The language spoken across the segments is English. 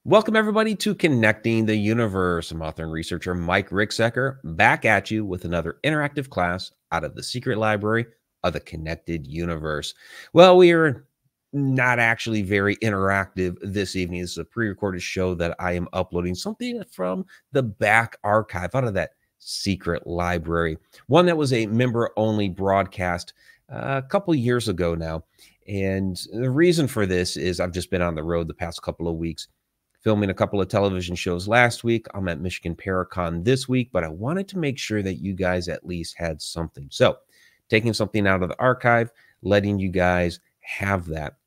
Welcome, everybody, to Connecting the Universe. I'm author and researcher Mike Ricksecker, back at you with another interactive class out of the secret library of the Connected Universe. Well, we are not actually very interactive this evening. This is a pre-recorded show that I am uploading, something from the back archive out of that secret library, one that was a member-only broadcast a couple years ago now. And the reason for this is I've just been on the road the past couple of weeks, filming a couple of television shows last week. I'm at Michigan Paracon this week, but I wanted to make sure that you guys at least had something. So taking something out of the archive, letting you guys have that.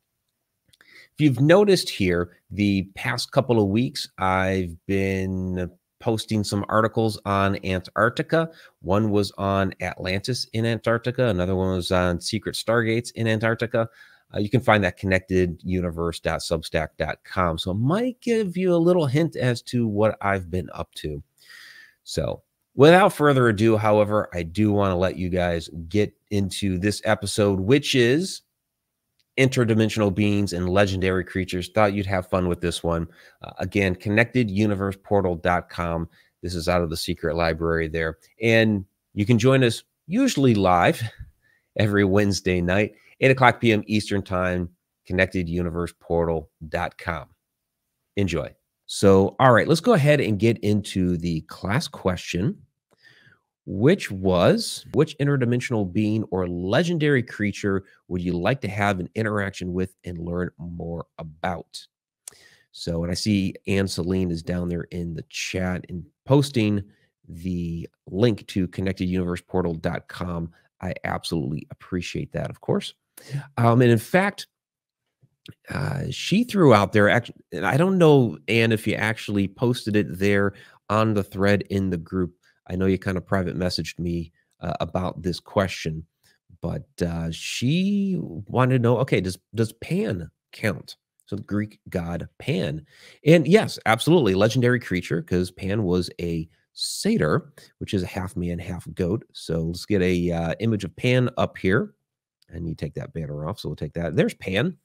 If you've noticed here, the past couple of weeks, I've been posting some articles on Antarctica. One was on Atlantis in Antarctica. Another one was on secret stargates in Antarctica. You can find that connecteduniverse.substack.com. So it might give you a little hint as to what I've been up to. So without further ado, however, I do want to let you guys get into this episode, which is interdimensional beings and legendary creatures. Thought you'd have fun with this one. Again, connecteduniverseportal.com. This is out of the secret library there. And you can join us usually live every Wednesday night, 8 o'clock p.m. Eastern Time, connecteduniverseportal.com. Enjoy. So, all right, let's go ahead and get into the class question, which was, which interdimensional being or legendary creature would you like to have an interaction with and learn more about? So, and I see Anne Celine is down there in the chat and posting the link to connecteduniverseportal.com. I absolutely appreciate that, of course. And in fact, she threw out there, actually, I don't know, Anne, if you actually posted it there on the thread in the group. I know you kind of private messaged me about this question, but she wanted to know, okay, does Pan count? So the Greek god Pan. And yes, absolutely, legendary creature, because Pan was a satyr, which is a half man, half goat. So let's get a image of Pan up here. And you take that banner off, so we'll take that. There's Pan.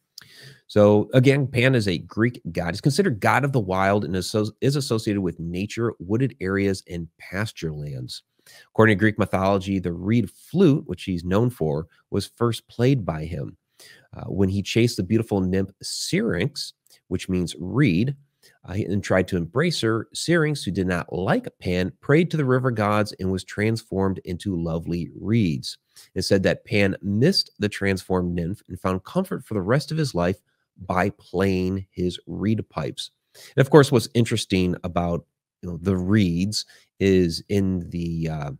So again, Pan is a Greek god. He's considered god of the wild and is associated with nature, wooded areas, and pasture lands. According to Greek mythology, the reed flute, which he's known for, was first played by him. When he chased the beautiful nymph Syrinx, which means reed, and tried to embrace her, Syrinx, who did not like Pan, prayed to the river gods and was transformed into lovely reeds. It said that Pan missed the transformed nymph and found comfort for the rest of his life by playing his reed pipes. And of course, what's interesting about the reeds is in the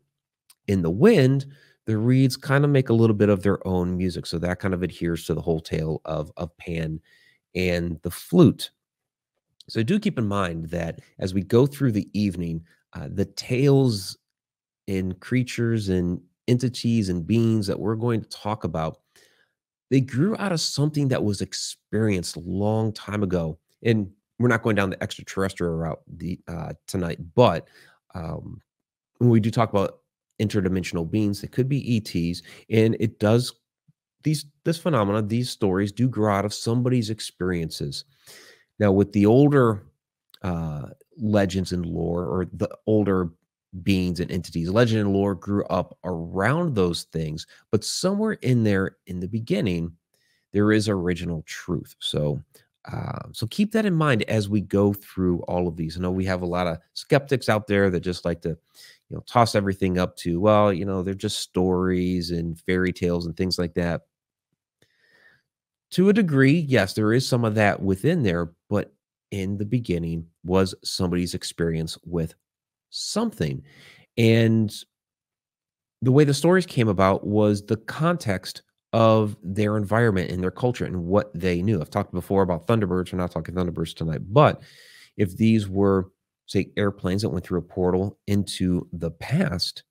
wind, the reeds kind of make a little bit of their own music. So that kind of adheres to the whole tale of Pan and the flute. So do keep in mind that as we go through the evening, the tales and creatures and entities and beings that we're going to talk about, they grew out of something that was experienced a long time ago. And we're not going down the extraterrestrial route tonight, but when we do talk about interdimensional beings, they could be ETs, and it does this phenomena, these stories do grow out of somebody's experiences. Now, with the older legends and lore, or the older beings and entities, legend and lore grew up around those things, but somewhere in there, in the beginning, there is original truth. So, so keep that in mind as we go through all of these. I know we have a lot of skeptics out there that just like to, toss everything up to, well, they're just stories and fairy tales and things like that. To a degree, yes, there is some of that within there, but in the beginning was somebody's experience with something. And the way the stories came about was the context of their environment and their culture and what they knew. I've talked before about Thunderbirds. We're not talking Thunderbirds tonight, but if these were, say, airplanes that went through a portal into the past,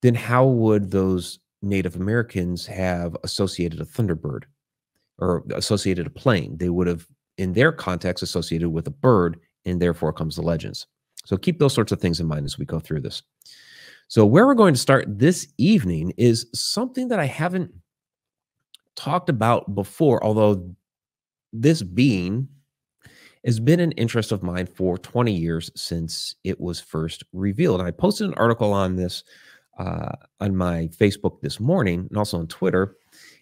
then how would those Native Americans have associated a Thunderbird or associated a plane? They would have, in their context, associated with a bird, and therefore comes the legends. So keep those sorts of things in mind as we go through this. So where we're going to start this evening is something that I haven't talked about before, although this being has been an interest of mine for 20 years since it was first revealed. I posted an article on this on my Facebook this morning and also on Twitter,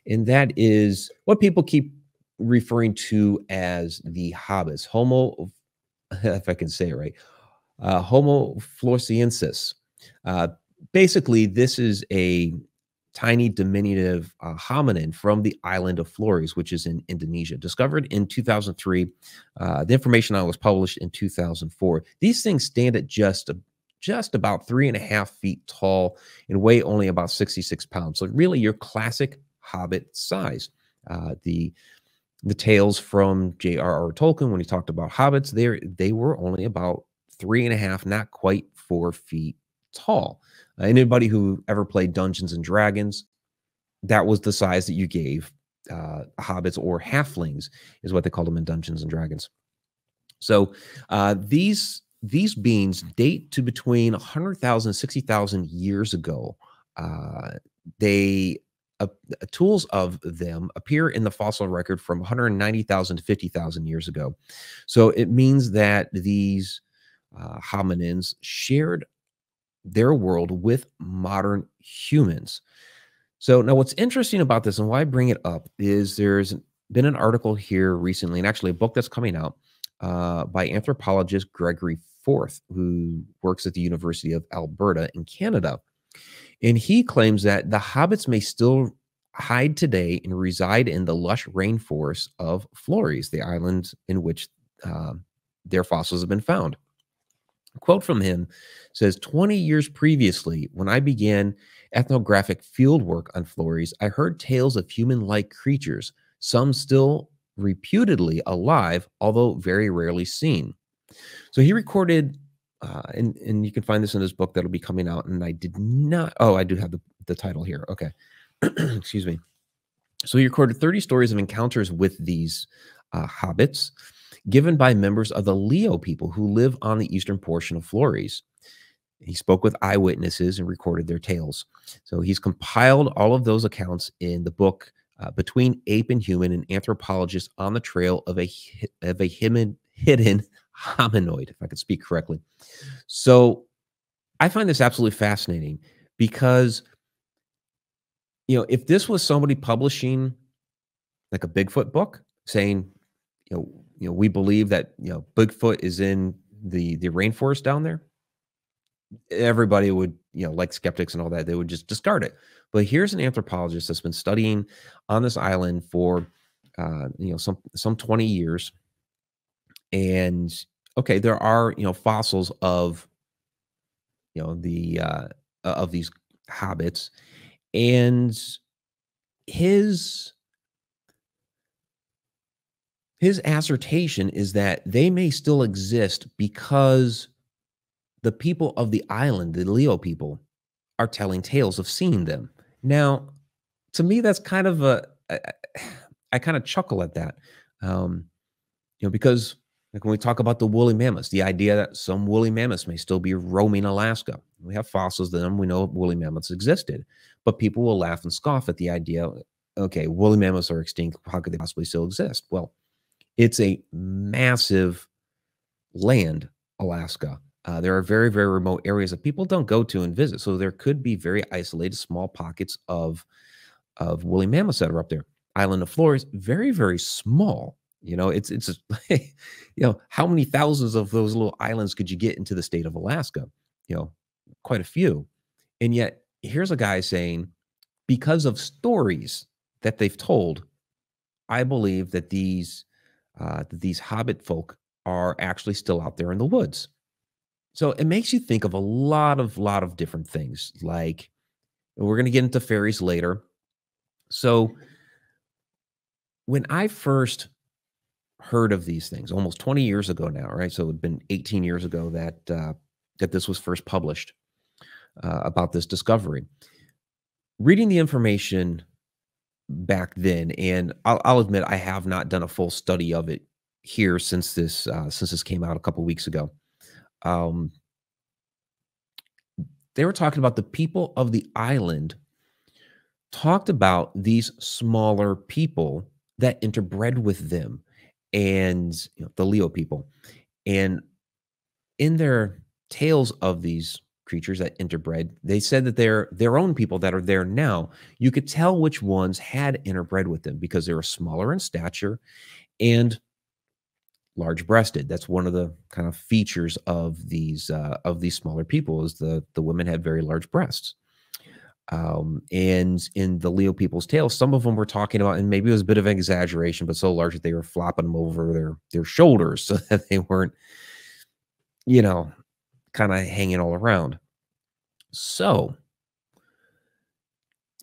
and that is what people keep referring to as the hobbits, Homo, if I can say it right, Homo floresiensis. Uh, Basically, this is a tiny diminutive hominin from the island of Flores, which is in Indonesia, discovered in 2003. The information on it was published in 2004. These things stand at just about 3.5 feet tall and weigh only about 66 pounds. So really your classic hobbit size. The tales from J.R.R. Tolkien, when he talked about hobbits, they were only about 3.5, not quite 4 feet tall. Anybody who ever played Dungeons and Dragons, that was the size that you gave hobbits, or halflings is what they called them in Dungeons and Dragons. So these beings date to between 100,000 and 60,000 years ago. They tools of them appear in the fossil record from 190,000 to 50,000 years ago. So it means that these hominins shared their world with modern humans. So now what's interesting about this and why I bring it up is there's been an article here recently, and actually a book that's coming out by anthropologist Gregory Forth, who works at the University of Alberta in Canada. And he claims that the hobbits may still hide today and reside in the lush rainforests of Flores, the island in which their fossils have been found. A quote from him says, 20 years previously, when I began ethnographic field work on Flores, I heard tales of human-like creatures, some still reputedly alive, although very rarely seen. So he recorded, and you can find this in his book that'll be coming out, and I did not, oh, I do have the title here. Okay. Excuse me. So he recorded 30 stories of encounters with these hobbits given by members of the Leo people who live on the eastern portion of Flores. He spoke with eyewitnesses and recorded their tales. So he's compiled all of those accounts in the book Between Ape and Human, an anthropologist on the trail of a hidden hominoid, if I could speak correctly. So I find this absolutely fascinating because, you know, if this was somebody publishing like a Bigfoot book saying, we believe that, Bigfoot is in the rainforest down there, everybody would, like skeptics and all that, they would just discard it. But here's an anthropologist that's been studying on this island for, some 20 years. And okay, there are, fossils of, of these hobbits, and his assertion is that they may still exist because the people of the island, the Leo people, are telling tales of seeing them. Now, to me, that's kind of I kind of chuckle at that, because like when we talk about the woolly mammoths, the idea that some woolly mammoths may still be roaming Alaska. We have fossils of them. We know woolly mammoths existed, but people will laugh and scoff at the idea. Okay, woolly mammoths are extinct. How could they possibly still exist? Well, it's a massive land, Alaska. There are very, very remote areas that people don't go to and visit. So there could be very isolated small pockets of woolly mammoths that are up there. Island of Flores, very, very small. It's how many thousands of those little islands could you get into the state of Alaska? Quite a few. And yet here's a guy saying, because of stories that they've told, I believe that these hobbit folk are actually still out there in the woods. So it makes you think of a lot of different things. Like, we're going to get into fairies later. So when I first heard of these things, almost 20 years ago now, right? So it had been 18 years ago that that this was first published about this discovery. Reading the information back then, and I'll admit I have not done a full study of it here since this came out a couple weeks ago. They were talking about the people of the island talked about these smaller people that interbred with them. and the Leo people. And in their tales of these creatures that interbred, they said that they're their own people that are there now. You could tell which ones had interbred with them because they were smaller in stature and large breasted. That's one of the kind of features of these smaller people is the women had very large breasts. And in the Leo people's tales, some of them were talking about, and maybe it was a bit of an exaggeration, but so large that they were flopping them over their shoulders so that they weren't, kind of hanging all around. So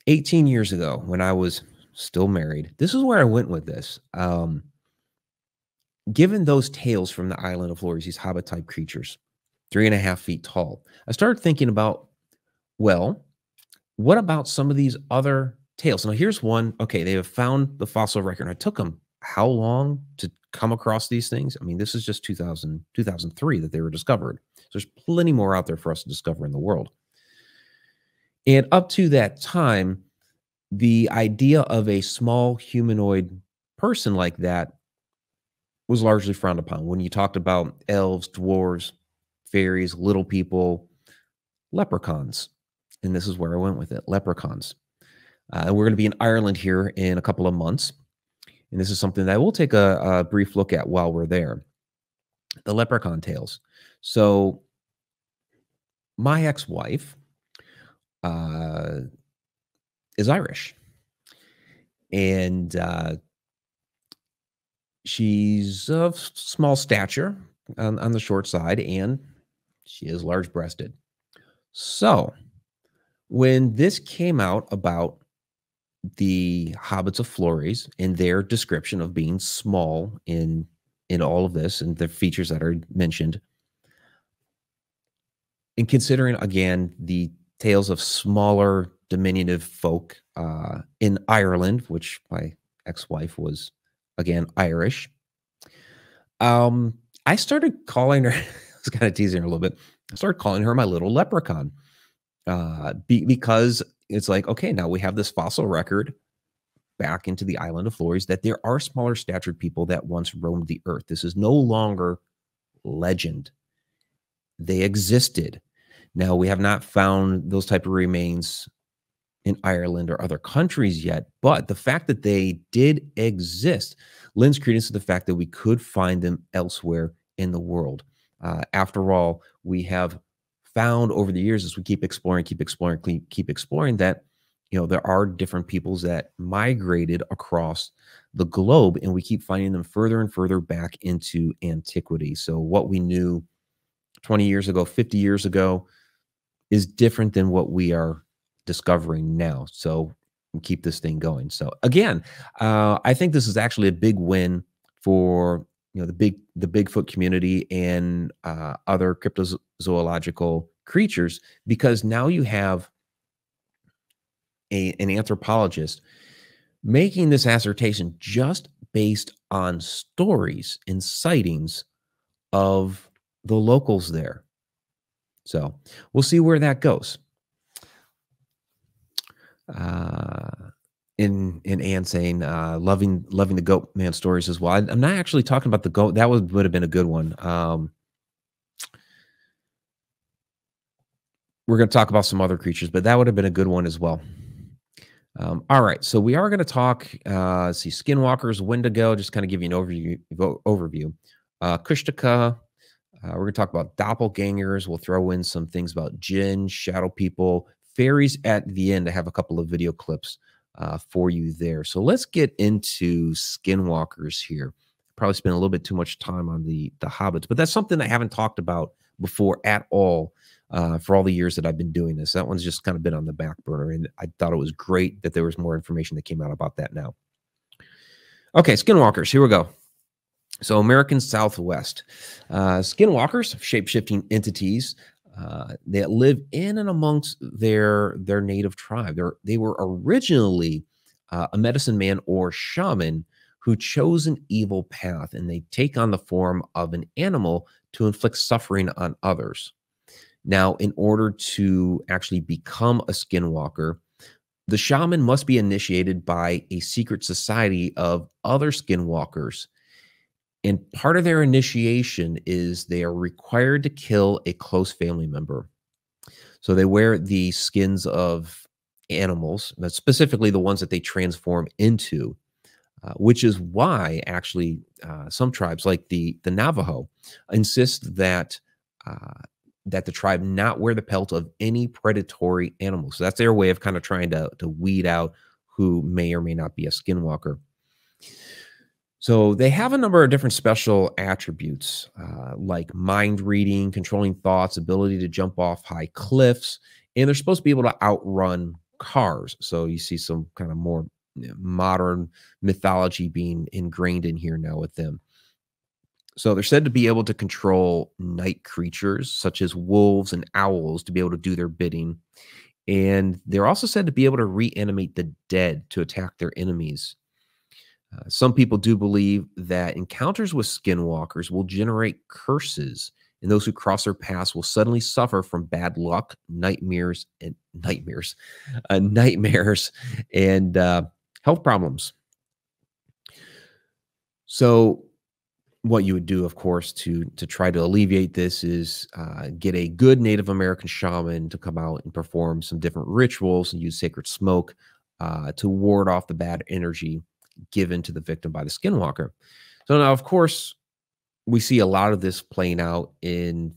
18 years ago, when I was still married, this is where I went with this. Given those tales from the island of Flores, these hobbit type creatures, 3.5 feet tall, I started thinking about, well, what about some of these other tales? Now, here's one. Okay, they have found the fossil record. It took them how long to come across these things? I mean, this is just 2003 that they were discovered. So there's plenty more out there for us to discover in the world. And up to that time, the idea of a small humanoid person like that was largely frowned upon. When you talked about elves, dwarves, fairies, little people, leprechauns. And this is where I went with it, leprechauns. And we're going to be in Ireland here in a couple of months. And this is something that we'll take a brief look at while we're there. The leprechaun tales. So my ex-wife is Irish. And she's of small stature on the short side, and she is large-breasted. So when this came out about the hobbits of Flores and their description of being small in all of this and the features that are mentioned, and considering again the tales of smaller diminutive folk in Ireland, which my ex-wife was again Irish, I started calling her. I was kind of teasing her a little bit. I started calling her my little leprechaun because it's like, okay, now we have this fossil record back into the island of Flores that there are smaller statured people that once roamed the earth. This is no longer legend. They existed. Now, we have not found those type of remains in Ireland or other countries yet, but the fact that they did exist lends credence to the fact that we could find them elsewhere in the world. After all, we have found over the years, as we keep exploring that, there are different peoples that migrated across the globe, and we keep finding them further and further back into antiquity. So what we knew 20 years ago, 50 years ago is different than what we are discovering now. So we keep this thing going. So again, I think this is actually a big win for the Bigfoot community and other cryptozoological creatures, because now you have an anthropologist making this assertion just based on stories and sightings of the locals there. So we'll see where that goes. In Anne saying, loving the goat man stories as well. I'm not actually talking about the goat. That would have been a good one. We're going to talk about some other creatures, but that would have been a good one as well. All right, so we are going to talk, see, Skinwalkers, Wendigo, just kind of give you an overview. Kushtaka, we're going to talk about doppelgangers. We'll throw in some things about jinn, shadow people, fairies at the end. I have a couple of video clips for you there. So let's get into Skinwalkers here. Probably spent a little bit too much time on the hobbits, but that's something I haven't talked about before at all for all the years that I've been doing this. That one's just kind of been on the back burner, and I thought it was great that there was more information that came out about that now. Okay, Skinwalkers, here we go. So American Southwest. Skinwalkers, shape-shifting entities that live in and amongst their native tribe. They were originally a medicine man or shaman who chose an evil path, and they take on the form of an animal to inflict suffering on others. Now, in order to actually become a skinwalker, the shaman must be initiated by a secret society of other skinwalkers. And part of their initiation is they are required to kill a close family member. So they wear the skins of animals, but specifically the ones that they transform into, which is why actually some tribes, like the Navajo, insist that that the tribe not wear the pelt of any predatory animals. So that's their way of kind of trying to weed out who may or may not be a skinwalker. So they have a number of different special attributes, like mind reading, controlling thoughts, ability to jump off high cliffs, and they're supposed to be able to outrun cars. So you see some kind of more modern mythology being ingrained in here now with them. So they're said to be able to control night creatures such as wolves and owls to be able to do their bidding. And they're also said to be able to reanimate the dead to attack their enemies. Some people do believe that encounters with skinwalkers will generate curses, and those who cross their paths will suddenly suffer from bad luck, nightmares, and health problems. So, what you would do, of course, to try to alleviate this is get a good Native American shaman to come out and perform some different rituals and use sacred smoke to ward off the bad energy given to the victim by the skinwalker. So now, of course, we see a lot of this playing out in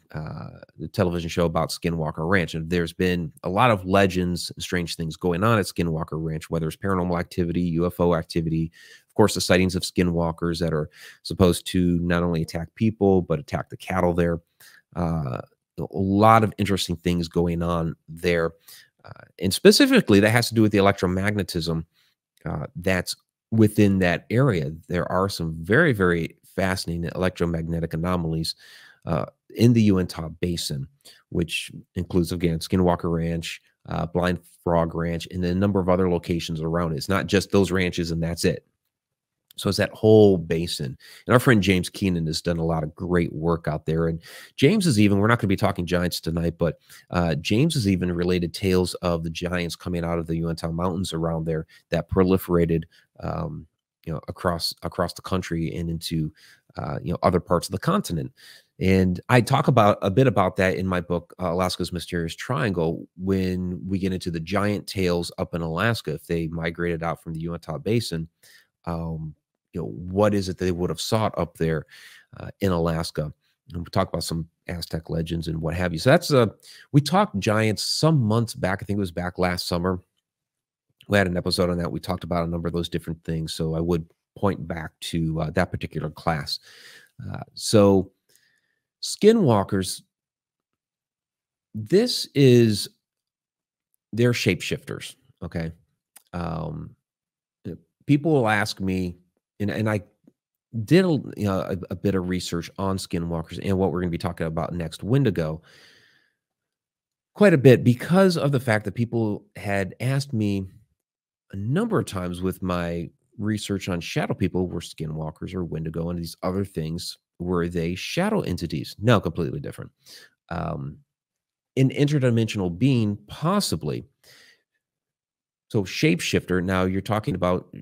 the television show about Skinwalker Ranch. And there's been a lot of legends and strange things going on at Skinwalker Ranch, whether it's paranormal activity, UFO activity, of course, the sightings of skinwalkers that are supposed to not only attack people, but attack the cattle there. A lot of interesting things going on there. And specifically, that has to do with the electromagnetism that's within that area. There are some very, very fascinating electromagnetic anomalies in the Uintah Basin, which includes, again, Skinwalker Ranch, Blind Frog Ranch, and then a number of other locations around it. It's not just those ranches and that's it. So it's that whole basin. And our friend James Keenan has done a lot of great work out there. And James is even, we're not going to be talking giants tonight, but James has even related tales of the giants coming out of the Uintah Mountains around there that proliferated, across the country and into, other parts of the continent. And I talk about a bit about that in my book, Alaska's Mysterious Triangle, when we get into the giant tales up in Alaska, if they migrated out from the Uintah Basin. What is it they would have sought up there in Alaska? And we talk about some Aztec legends and what have you. So that's we talked giants some months back. I think it was back last summer. We had an episode on that. We talked about a number of those different things. So I would point back to that particular class. So skinwalkers, they're shapeshifters. Okay. People will ask me, and I did a bit of research on skinwalkers and what we're going to be talking about next, Wendigo, quite a bit because of the fact that people had asked me a number of times with my research on shadow people, were skinwalkers or Wendigo and these other things, were they shadow entities? No, completely different. An interdimensional being, possibly. So shapeshifter, now you're talking about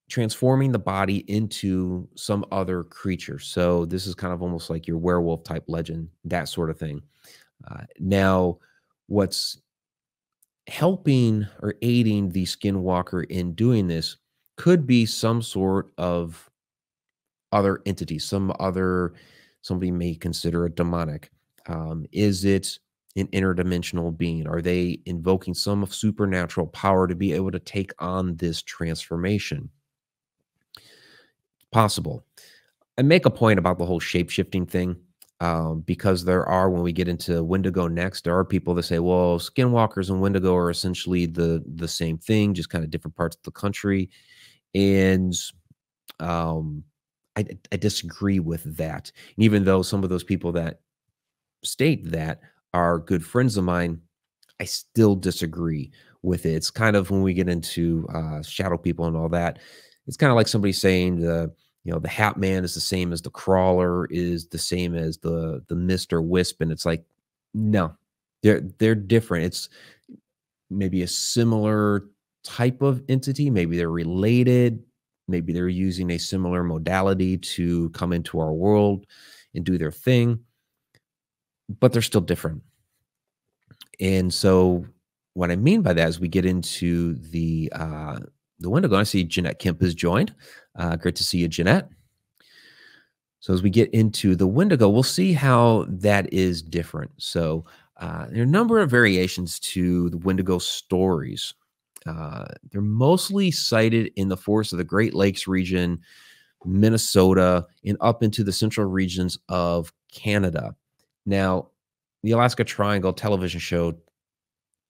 transforming the body into some other creature. So this is kind of almost like your werewolf type legend, that sort of thing. Now, what's helping or aiding the skinwalker in doing this could be some sort of other entity, somebody may consider a demonic. Is it an interdimensional being? Are they invoking some supernatural power to be able to take on this transformation? Possible. I make a point about the whole shape-shifting thing because there are, when we get into Wendigo next, there are people that say, well, skinwalkers and Wendigo are essentially the same thing, just kind of different parts of the country. And I disagree with that. And even though some of those people that state that are good friends of mine, I still disagree with it. It's kind of when we get into shadow people and all that, it's kind of like somebody saying the Hat Man is the same as the Crawler, is the same as the Mr. Wisp, and it's like, no, they're different. It's maybe a similar type of entity, maybe they're related, Maybe they're using a similar modality to come into our world and do their thing, but they're still different. And so what I mean by that is we get into the Wendigo. I see Jeanette Kemp has joined. Great to see you, Jeanette. So as we get into the Wendigo, we'll see how that is different. So there are a number of variations to the Wendigo stories. They're mostly cited in the forests of the Great Lakes region, Minnesota, and up into the central regions of Canada. Now, the Alaska Triangle television show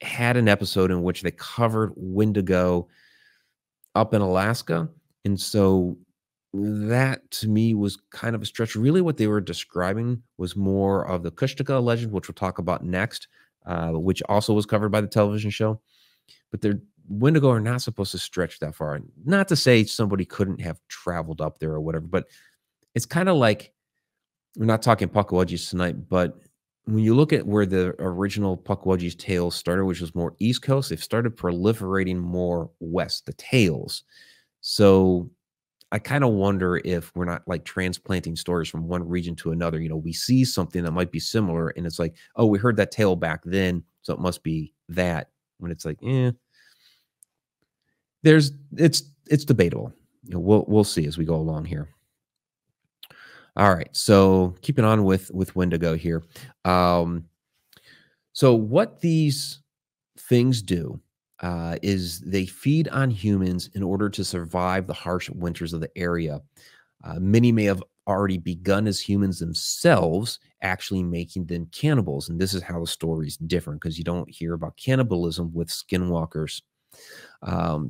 had an episode in which they covered Wendigo up in Alaska. And so that to me was kind of a stretch. Really, what they were describing was more of the Kushtaka legend, which we'll talk about next, which also was covered by the television show. But their Wendigo are not supposed to stretch that far. Not to say somebody couldn't have traveled up there or whatever, but it's kind of like, we're not talking Pukwudgies tonight, but when you look at where the original Pukwudgies tales started, which was more East Coast, they've started proliferating more west, the tales. So I kind of wonder if we're not like transplanting stories from one region to another. You know, we see something that might be similar, and it's like, oh, we heard that tale back then, so it must be that. When it's like, it's debatable. You know, we'll see as we go along here. All right, so keeping on with Wendigo here. So what these things do is they feed on humans in order to survive the harsh winters of the area. Many may have already begun as humans themselves, actually making them cannibals. And this is how the story is different, because you don't hear about cannibalism with skinwalkers.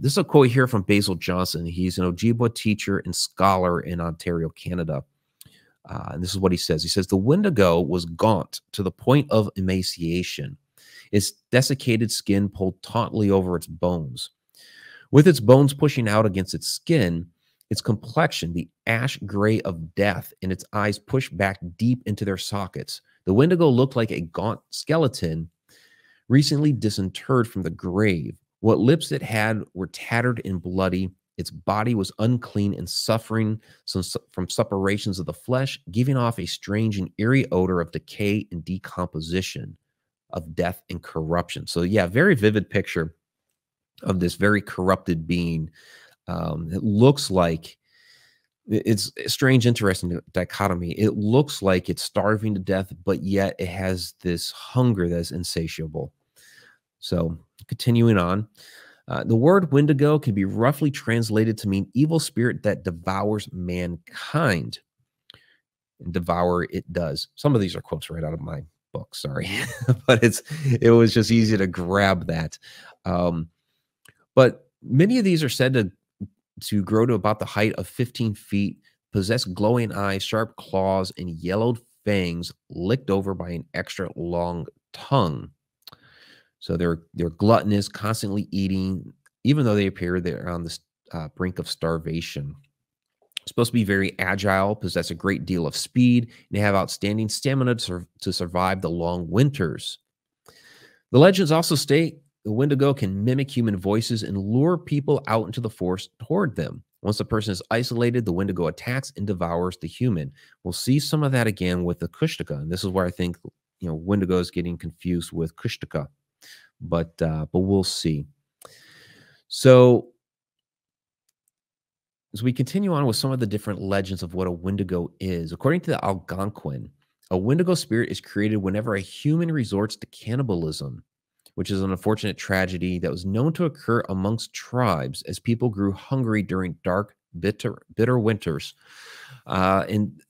This is a quote here from Basil Johnson. He's an Ojibwa teacher and scholar in Ontario, Canada. And this is what he says. He says, the Wendigo was gaunt to the point of emaciation, its desiccated skin pulled tautly over its bones. With its bones pushing out against its skin, its complexion, the ash gray of death, and its eyes pushed back deep into their sockets. The Wendigo looked like a gaunt skeleton recently disinterred from the grave. What lips it had were tattered and bloody. Its body was unclean and suffering from suppurations of the flesh, giving off a strange and eerie odor of decay and decomposition, of death and corruption. So yeah, very vivid picture of this very corrupted being. It looks like, it's a strange, interesting dichotomy. It looks like it's starving to death, but yet it has this hunger that's insatiable. So continuing on, the word Wendigo can be roughly translated to mean evil spirit that devours mankind. And devour it does. Some of these are quotes right out of my book, sorry. But it was just easy to grab that. But many of these are said to grow to about the height of 15 feet, possess glowing eyes, sharp claws, and yellowed fangs licked over by an extra long tongue. So they're gluttonous, constantly eating, even though they appear they're on the brink of starvation. Supposed to be very agile, possess a great deal of speed, and they have outstanding stamina to survive the long winters. The legends also state the Wendigo can mimic human voices and lure people out into the forest toward them. Once the person is isolated, the Wendigo attacks and devours the human. We'll see some of that again with the kushtaka, and this is where I think, you know, Wendigo is getting confused with kushtaka, but we'll see. So as we continue on with some of the different legends of what a Wendigo is, according to the Algonquin, a Wendigo spirit is created whenever a human resorts to cannibalism, which is an unfortunate tragedy that was known to occur amongst tribes as people grew hungry during dark, bitter winters. And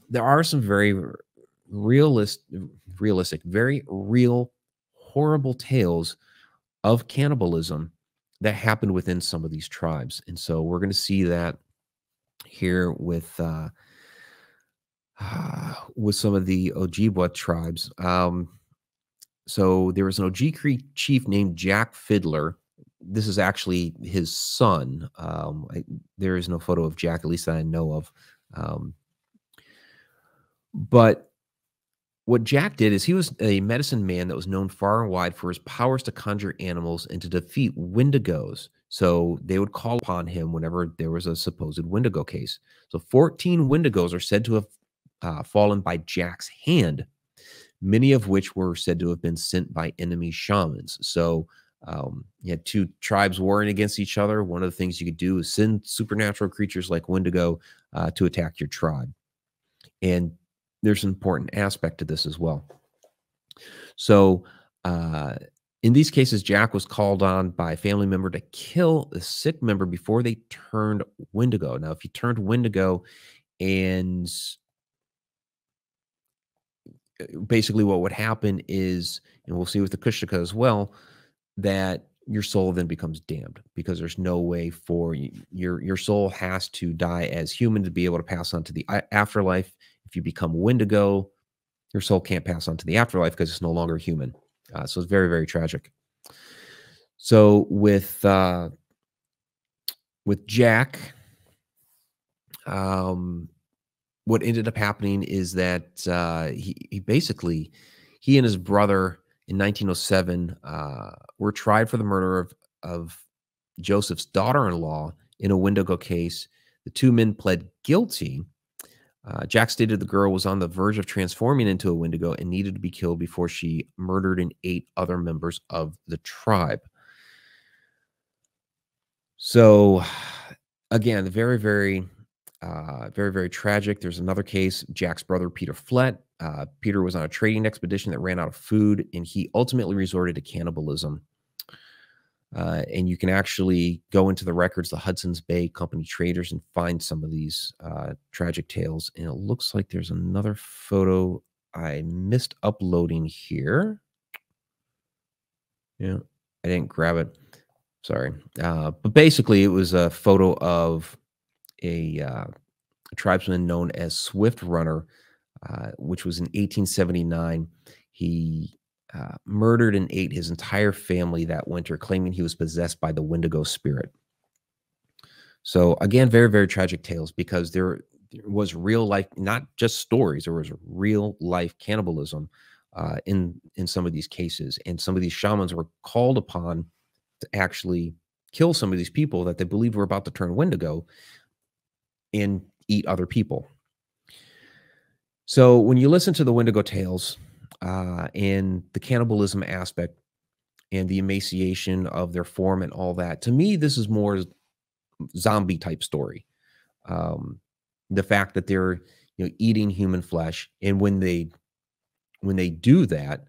there are some very realistic, very real, horrible tales of cannibalism that happened within some of these tribes. And so we're going to see that here with some of the Ojibwa tribes. So there was an Ojibwe chief named Jack Fiddler. This is actually his son. There is no photo of Jack, at least that I know of. But what Jack did is he was a medicine man that was known far and wide for his powers to conjure animals and to defeat Wendigos. So they would call upon him whenever there was a supposed Wendigo case. So 14 Wendigos are said to have fallen by Jack's hand, many of which were said to have been sent by enemy shamans. So you had two tribes warring against each other. One of the things you could do is send supernatural creatures like Wendigo to attack your tribe. And there's an important aspect to this as well. So in these cases, Jack was called on by a family member to kill a sick member before they turned Wendigo. Now, if you turned Wendigo, and basically what would happen is, and we'll see with the kushtaka as well, that your soul then becomes damned, because there's no way for your soul has to die as human to be able to pass on to the afterlife. If you become Wendigo, your soul can't pass on to the afterlife because it's no longer human. So it's very, very tragic. So with Jack, what ended up happening is that he basically, he and his brother in 1907 were tried for the murder of Joseph's daughter-in-law in a Wendigo case. The two men pled guilty. Jack stated the girl was on the verge of transforming into a Wendigo and needed to be killed before she murdered and ate other members of the tribe. So, again, very, very, very, very tragic. There's another case. Jack's brother, Peter Flett. Peter was on a trading expedition that ran out of food, and he ultimately resorted to cannibalism. And you can actually go into the records, the Hudson's Bay Company traders, and find some of these tragic tales. And it looks like there's another photo I missed uploading here. Yeah, I didn't grab it. Sorry. But basically, it was a photo of a tribesman known as Swift Runner, which was in 1879. He murdered and ate his entire family that winter, claiming he was possessed by the Wendigo spirit. So again, very, very tragic tales, because there was real life, not just stories. There was real life cannibalism in some of these cases, and some of these shamans were called upon to actually kill some of these people that they believed were about to turn Wendigo and eat other people. So when you listen to the Wendigo tales and the cannibalism aspect and the emaciation of their form and all that, to me, this is more zombie type story. The fact that they're eating human flesh, and when they do that,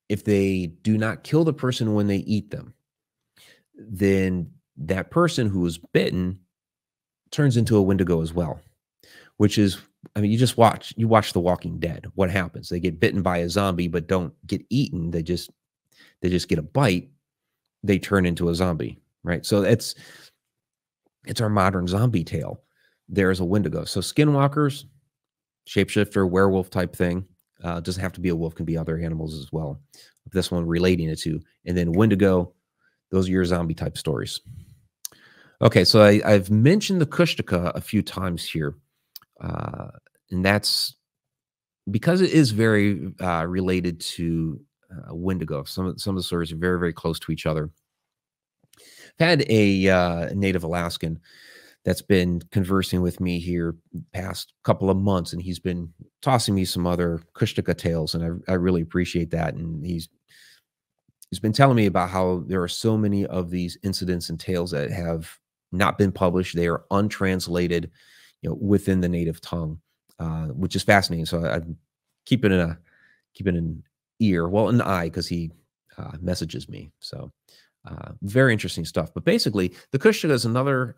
if they do not kill the person when they eat them, then that person who was bitten turns into a Wendigo as well. Which is, I mean, you watch The Walking Dead. What happens? They get bitten by a zombie, but don't get eaten. They just get a bite. They turn into a zombie, right? So it's our modern zombie tale. There's a Wendigo. So Skinwalkers, shapeshifter, werewolf type thing. Doesn't have to be a wolf, can be other animals as well. This one relating it to, and then Wendigo. Those are your zombie type stories. Okay, so I've mentioned the kushtaka a few times here. And that's because it is very related to Wendigo. Some of the stories are very, very close to each other. I've had a native Alaskan that's been conversing with me here past couple of months, and he's been tossing me some other kushtaka tales, and I really appreciate that. And he's been telling me about how there are so many of these incidents and tales that have not been published. They are untranslated, within the native tongue, which is fascinating. So I'm keeping an ear, well, an eye, because he messages me. So very interesting stuff. But basically, the kushtaka is another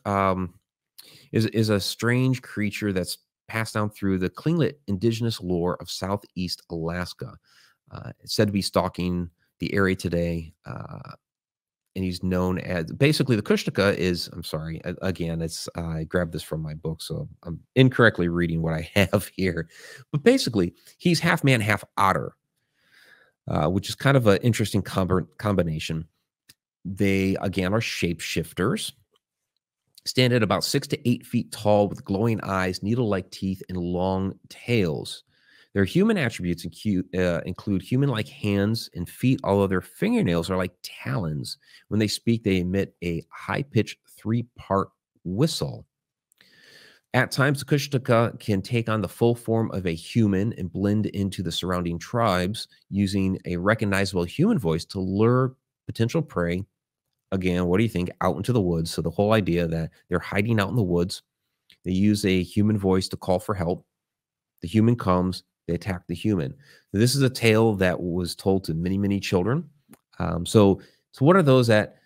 is a strange creature that's passed down through the Tlingit indigenous lore of Southeast Alaska. It's said to be stalking the area today. And he's known as, basically, the kushtaka is, I'm sorry, again, I grabbed this from my book, so I'm incorrectly reading what I have here. But basically, he's half man, half otter, which is kind of an interesting combination. They, again, are shapeshifters, stand at about 6 to 8 feet tall with glowing eyes, needle-like teeth, and long tails. Their human attributes include human-like hands and feet, although their fingernails are like talons. When they speak, they emit a high-pitched three-part whistle. At times, the kushtaka can take on the full form of a human and blend into the surrounding tribes, using a recognizable human voice to lure potential prey. Again, what do you think? Out into the woods. So the whole idea that they're hiding out in the woods, they use a human voice to call for help. The human comes, they attack the human. This is a tale that was told to many, many children. So what are those that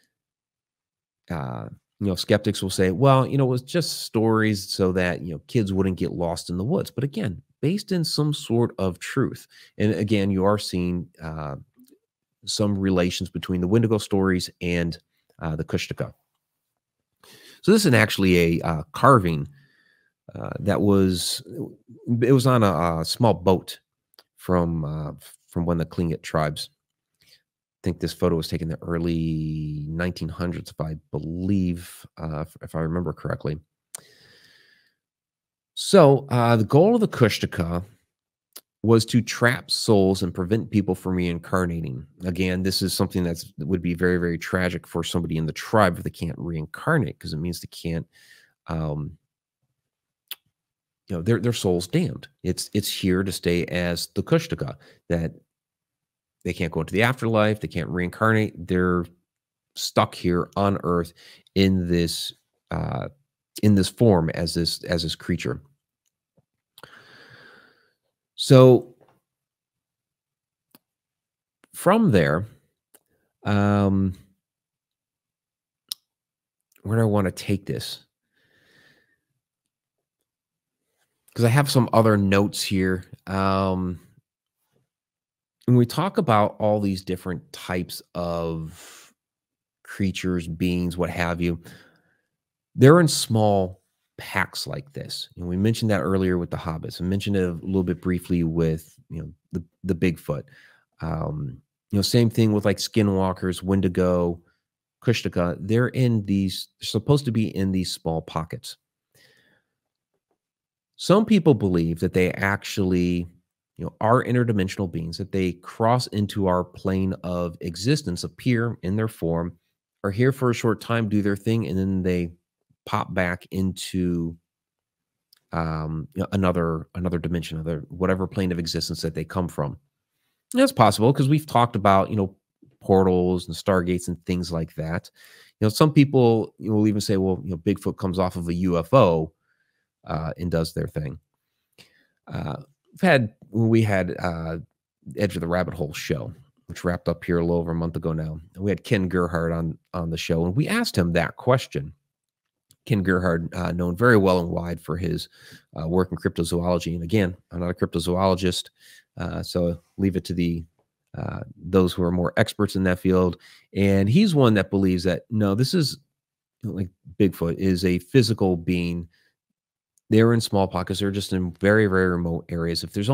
skeptics will say, well, it was just stories so that, kids wouldn't get lost in the woods. But again, based in some sort of truth. And again, you are seeing some relations between the Wendigo stories and the kushtaka. So this is actually a carving it was on a small boat from one of the Tlingit tribes. I think this photo was taken in the early 1900s, if I believe, if I remember correctly. So the goal of the kushtaka was to trap souls and prevent people from reincarnating. Again, this is something that would be very, very tragic for somebody in the tribe if they can't reincarnate, because it means they can't, their soul's damned. It's here to stay as the kushtaka, that they can't go into the afterlife. They can't reincarnate. They're stuck here on Earth in this form as this creature. So from there, where do I want to take this? Because I have some other notes here. When we talk about all these different types of creatures, beings, what have you, they're in small packs like this. And we mentioned that earlier with the hobbits. I mentioned it a little bit briefly with the Bigfoot. Same thing with like skinwalkers, wendigo, kushtaka. They're supposed to be in these small pockets. Some people believe that they actually are interdimensional beings, that they cross into our plane of existence, appear in their form, are here for a short time, do their thing, and then they pop back into another dimension, whatever plane of existence that they come from. And that's possible because we've talked about portals and stargates and things like that. Some people will even say, well, Bigfoot comes off of a UFO and does their thing. We had Edge of the Rabbit Hole show, which wrapped up here a little over a month ago now. We had Ken Gerhard on the show, and we asked him that question. Ken Gerhard, known very well and wide for his work in cryptozoology. And again, I'm not a cryptozoologist, so leave it to those who are more experts in that field. And he's one that believes that, no, this is like Bigfoot is a physical being. They're in small pockets. They're just in very, very remote areas. If you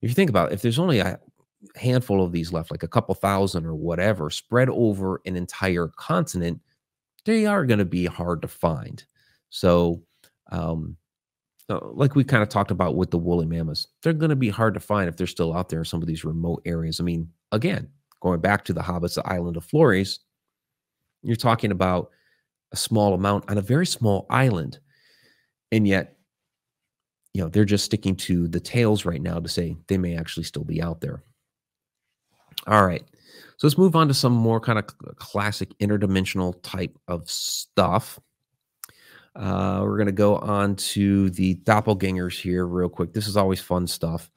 think about it, if there's only a handful of these left, like a couple thousand or whatever, spread over an entire continent, they are going to be hard to find. So, like we kind of talked about with the woolly mammoths, they're going to be hard to find if they're still out there in some of these remote areas. I mean, again, going back to the hobbits, the island of Flores, you're talking about a small amount on a very small island. And yet, they're just sticking to the tales right now to say they may actually still be out there. All right. So let's move on to some more kind of classic interdimensional type of stuff. We're going to go on to the doppelgangers here real quick. This is always fun stuff.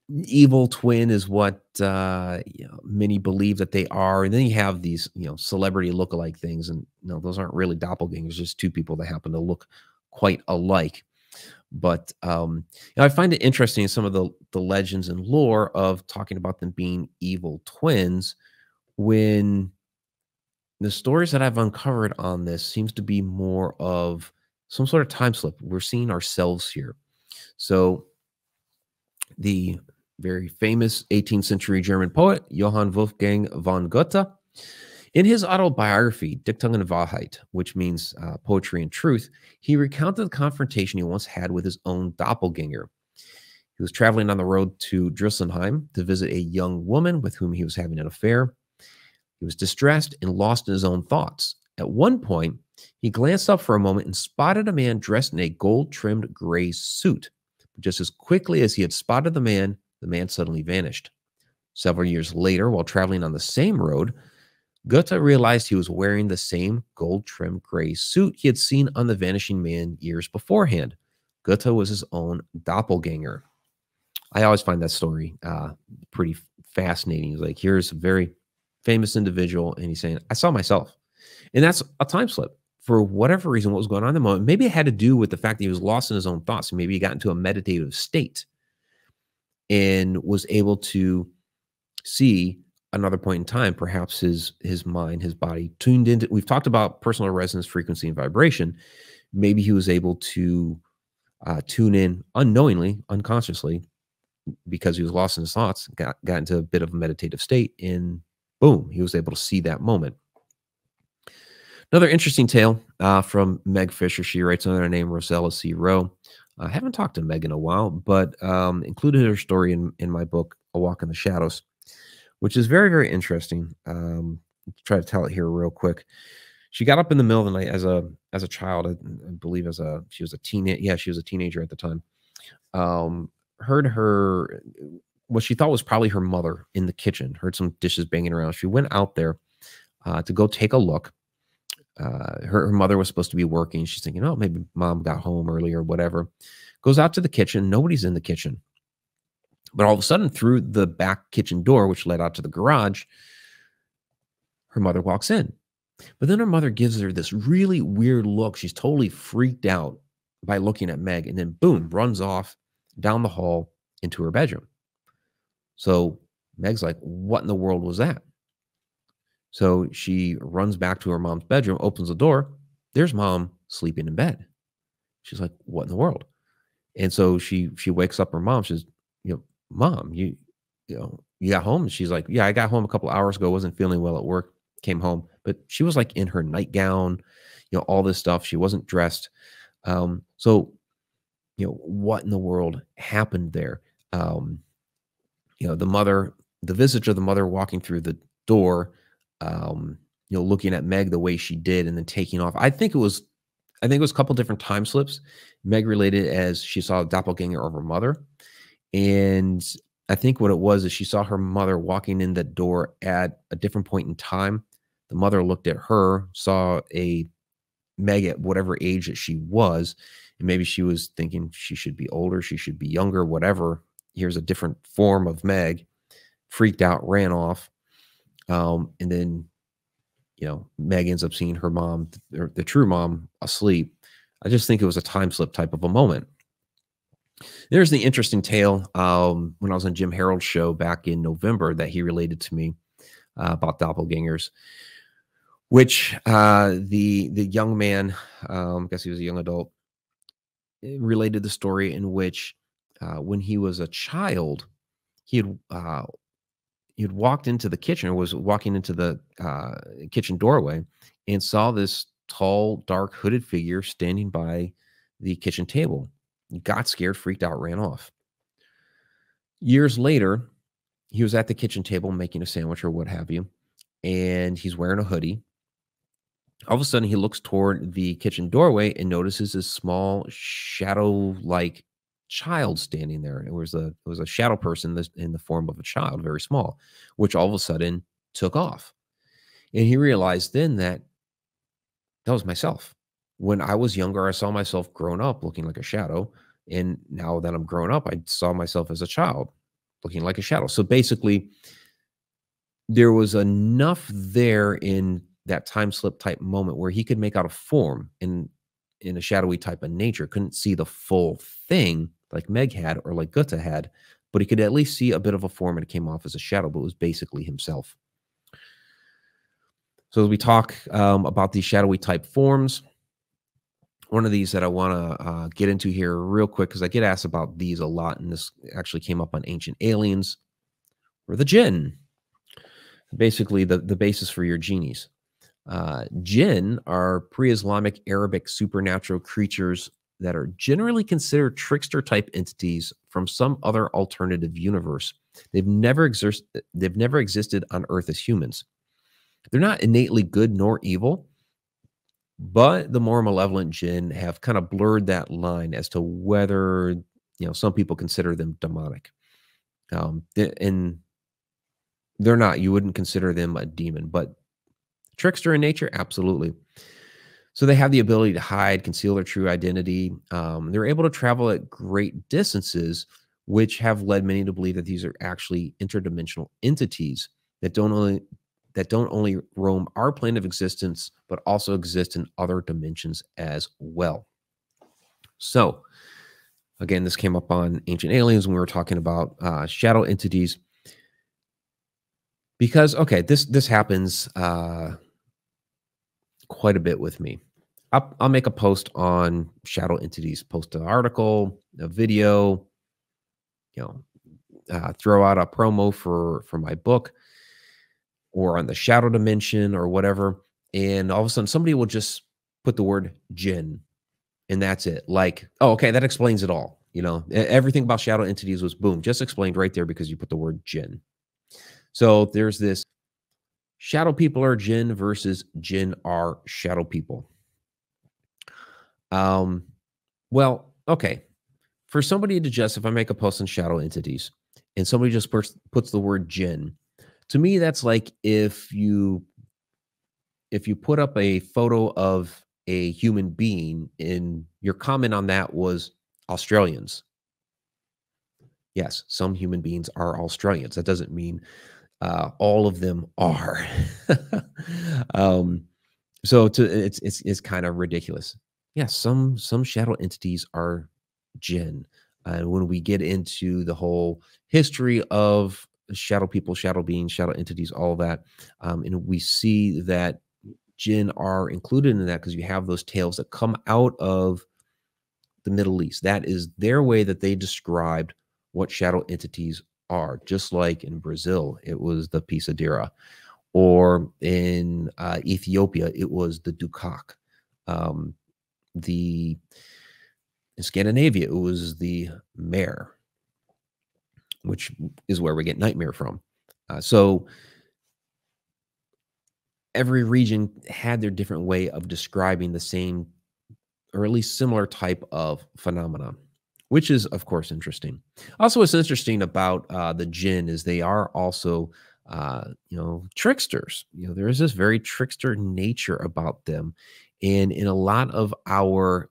Evil twin is what many believe that they are. And then you have these, celebrity lookalike things. And no, those aren't really doppelgangers, just two people that happen to look quite alike. But I find it interesting, some of the legends and lore of talking about them being evil twins, when the stories that I've uncovered on this seems to be more of some sort of time slip. We're seeing ourselves here. So the very famous 18th century German poet, Johann Wolfgang von Goethe, In his autobiography, Dichtung und Wahrheit, which means poetry and truth, he recounted the confrontation he once had with his own doppelganger. He was traveling on the road to Drissenheim to visit a young woman with whom he was having an affair. He was distressed and lost in his own thoughts. At one point, he glanced up for a moment and spotted a man dressed in a gold-trimmed gray suit. But just as quickly as he had spotted the man suddenly vanished. Several years later, while traveling on the same road, Goethe realized he was wearing the same gold-trimmed gray suit he had seen on the vanishing man years beforehand. Goethe was his own doppelganger. I always find that story pretty fascinating. He's like, here's a very famous individual, and he's saying, I saw myself. And that's a time slip. For whatever reason, what was going on in the moment, maybe it had to do with the fact that he was lost in his own thoughts. Maybe he got into a meditative state and was able to see another point in time, perhaps his mind, his body tuned into. We've talked about personal resonance, frequency, and vibration. Maybe he was able to tune in unknowingly, unconsciously, because he was lost in his thoughts, got into a bit of a meditative state, and boom, he was able to see that moment. Another interesting tale from Meg Fisher. She writes under her name Rosella C. Rowe. I haven't talked to Meg in a while, but included her story in my book, A Walk in the Shadows, which is very, very interesting. Try to tell it here real quick. She got up in the middle of the night as a child, I believe she was a teenager. Yeah, she was a teenager at the time. Heard her, what she thought was probably her mother in the kitchen, heard some dishes banging around. She went out there to go take a look. Her mother was supposed to be working. She's thinking, oh, maybe mom got home early or whatever. Goes out to the kitchen. Nobody's in the kitchen. But all of a sudden, through the back kitchen door, which led out to the garage, her mother walks in. But then her mother gives her this really weird look. She's totally freaked out by looking at Meg, and then boom, runs off down the hall into her bedroom. So Meg's like, what in the world was that? So she runs back to her mom's bedroom, opens the door. There's mom sleeping in bed. She's like, what in the world? And so she wakes up her mom. She's, Mom, you got home? And she's like, yeah, I got home a couple hours ago. Wasn't feeling well at work. Came home. But she was like in her nightgown, all this stuff. She wasn't dressed. So, what in the world happened there? The visage of the mother walking through the door, looking at Meg the way she did and then taking off. I think it was a couple different time slips. Meg related as she saw a doppelganger of her mother. And I think what it was is she saw her mother walking in the door at a different point in time. The mother looked at her, saw a Meg at whatever age that she was, and maybe she was thinking she should be older, she should be younger, whatever. Here's a different form of Meg. Freaked out, ran off. And then, Meg ends up seeing her mom, or the true mom, asleep. I just think it was a time slip type of a moment. There's the interesting tale when I was on Jim Harold's show back in November that he related to me about doppelgangers, which the young man, I guess he was a young adult, related the story in which when he was a child, he had walked into the kitchen, or was walking into the kitchen doorway, and saw this tall, dark, hooded figure standing by the kitchen table. Got scared, freaked out, ran off. Years later, he was at the kitchen table making a sandwich or what have you, and he's wearing a hoodie. All of a sudden, he looks toward the kitchen doorway and notices this small shadow-like child standing there. It was a shadow person in the form of a child, very small, which all of a sudden took off. And he realized then that was myself. When I was younger, I saw myself grown up looking like a shadow. And now that I'm grown up, I saw myself as a child looking like a shadow. So basically, there was enough there in that time slip type moment where he could make out a form in a shadowy type of nature. Couldn't see the full thing like Meg had or like Goethe had, but he could at least see a bit of a form, and it came off as a shadow, but it was basically himself. So as we talk about these shadowy type forms, one of these that I want to get into here real quick, because I get asked about these a lot, and this actually came up on Ancient Aliens, or the Jinn. basically the basis for your genies. Jinn are pre-Islamic Arabic supernatural creatures that are generally considered trickster type entities from some other alternative universe. They've never existed on Earth as humans. They're not innately good nor evil, but the more malevolent jinn have kind of blurred that line as to whether, some people consider them demonic. And they're not. You wouldn't consider them a demon, but trickster in nature, absolutely. So they have the ability to hide, conceal their true identity. They're able to travel at great distances, which have led many to believe that these are actually interdimensional entities that don't only roam our plane of existence, but also exist in other dimensions as well. So, again, this came up on Ancient Aliens when we were talking about shadow entities. Because, okay, this happens quite a bit with me. I'll make a post on shadow entities, post an article, a video, throw out a promo for my book, or on the shadow dimension or whatever. And all of a sudden somebody will just put the word jinn, and that's it. Like, oh, okay, that explains it all. Everything about shadow entities was boom, just explained right there because you put the word jinn. So there's this shadow people are jinn versus jinn are shadow people. Well, okay. For somebody to just, if I make a post on shadow entities and somebody just puts the word jinn, to me, that's like if you put up a photo of a human being and your comment on that was Australians. Yes, some human beings are Australians. That doesn't mean all of them are. So it's kind of ridiculous. Yeah, some shadow entities are jinn. And when we get into the whole history of shadow people, shadow beings, shadow entities, all that, and we see that jinn are included in that because you have those tales that come out of the Middle East. That is their way that they described what shadow entities are. Just like in Brazil, it was the Pisadera, or in Ethiopia, it was the Dukak. In Scandinavia, it was the mare, which is where we get nightmare from. So every region had their different way of describing the same, or at least similar type of phenomena, which is, of course, interesting. Also, what's interesting about the jinn is they are also, tricksters. There is this very trickster nature about them. And in a lot of our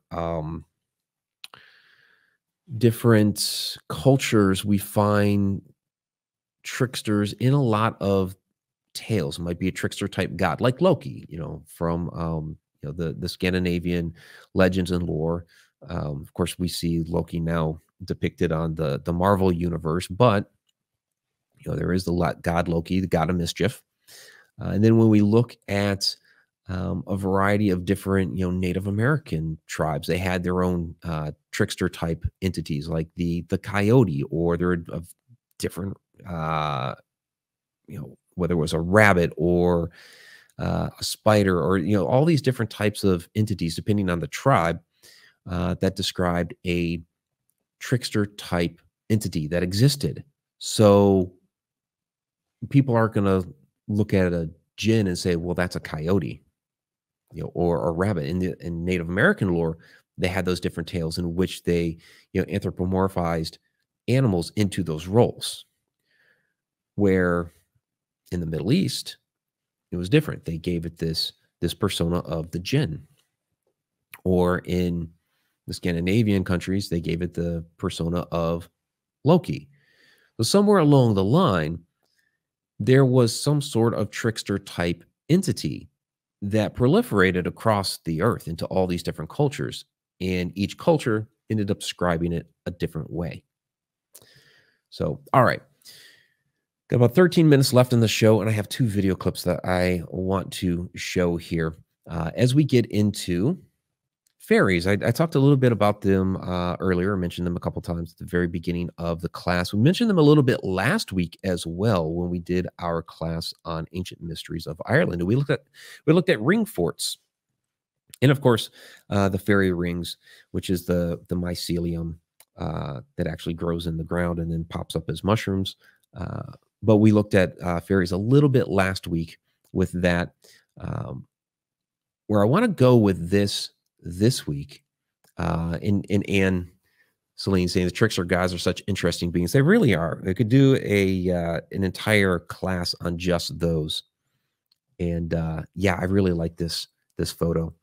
different cultures, we find tricksters in a lot of tales. It might be a trickster type god, like Loki, from the Scandinavian legends and lore. Of course, we see Loki now depicted on the Marvel universe, but there is the god Loki, the god of mischief. And then when we look at a variety of different, Native American tribes, they had their own trickster type entities, like the coyote, or they're of different, whether it was a rabbit or a spider, or all these different types of entities, depending on the tribe, that described a trickster type entity that existed. So people aren't going to look at a jinn and say, well, that's a coyote, or a rabbit. In Native American lore, they had those different tales in which they, anthropomorphized animals into those roles. Where in the Middle East, it was different. They gave it this persona of the jinn. Or in the Scandinavian countries, they gave it the persona of Loki. So somewhere along the line, there was some sort of trickster type entity that proliferated across the earth into all these different cultures. And each culture ended up describing it a different way. So, all right. Got about 13 minutes left in the show, and I have 2 video clips that I want to show here as we get into fairies. I talked a little bit about them earlier. I mentioned them a couple times at the very beginning of the class. We mentioned them a little bit last week as well when we did our class on ancient mysteries of Ireland. And we looked at ring forts, and of course, the fairy rings, which is the mycelium that actually grows in the ground and then pops up as mushrooms. But we looked at fairies a little bit last week with that. Where I want to go with this week, and Anne Celine saying the trickster gods are such interesting beings. They really are. They could do an entire class on just those. And yeah, I really like this photo.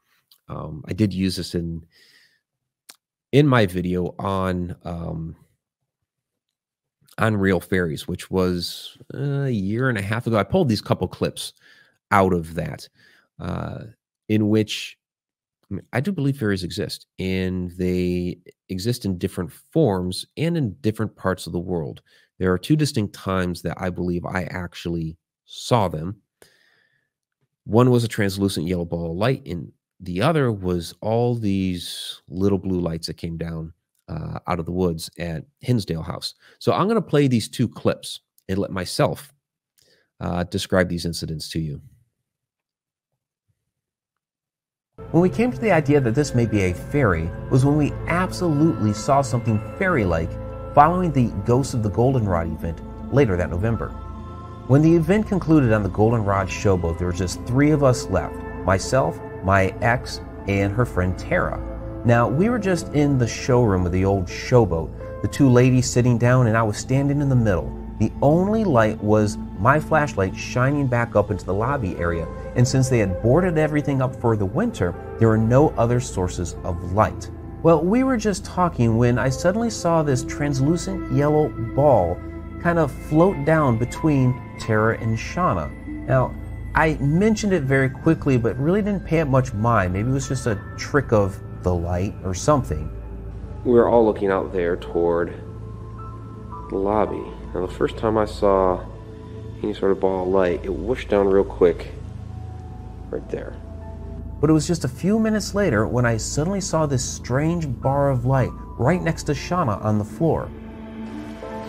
I did use this in my video on real fairies, which was a year and a half ago. I pulled these couple clips out of that, in which I do believe fairies exist, and they exist in different forms and in different parts of the world. There are two distinct times that I believe I actually saw them. One was a translucent yellow ball of light, and the other was all these little blue lights that came down out of the woods at Hinsdale House. So I'm going to play these two clips and let myself describe these incidents to you. When we came to the idea that this may be a fairy was when we absolutely saw something fairy-like following the Ghost of the Goldenrod event later that November. When the event concluded on the Goldenrod showboat, there were just 3 of us left, myself, my ex, and her friend Tara. Now, we were just in the showroom of the old showboat, the 2 ladies sitting down and I was standing in the middle. The only light was my flashlight shining back up into the lobby area, and since they had boarded everything up for the winter, there were no other sources of light. Well, we were just talking when I suddenly saw this translucent yellow ball kind of float down between Tara and Shauna. Now, I mentioned it very quickly, but really didn't pay it much mind. Maybe it was just a trick of the light or something. We were all looking out there toward the lobby. Now, the first time I saw any sort of ball of light, it whooshed down real quick right there. But it was just a few minutes later when I suddenly saw this strange bar of light right next to Shauna on the floor.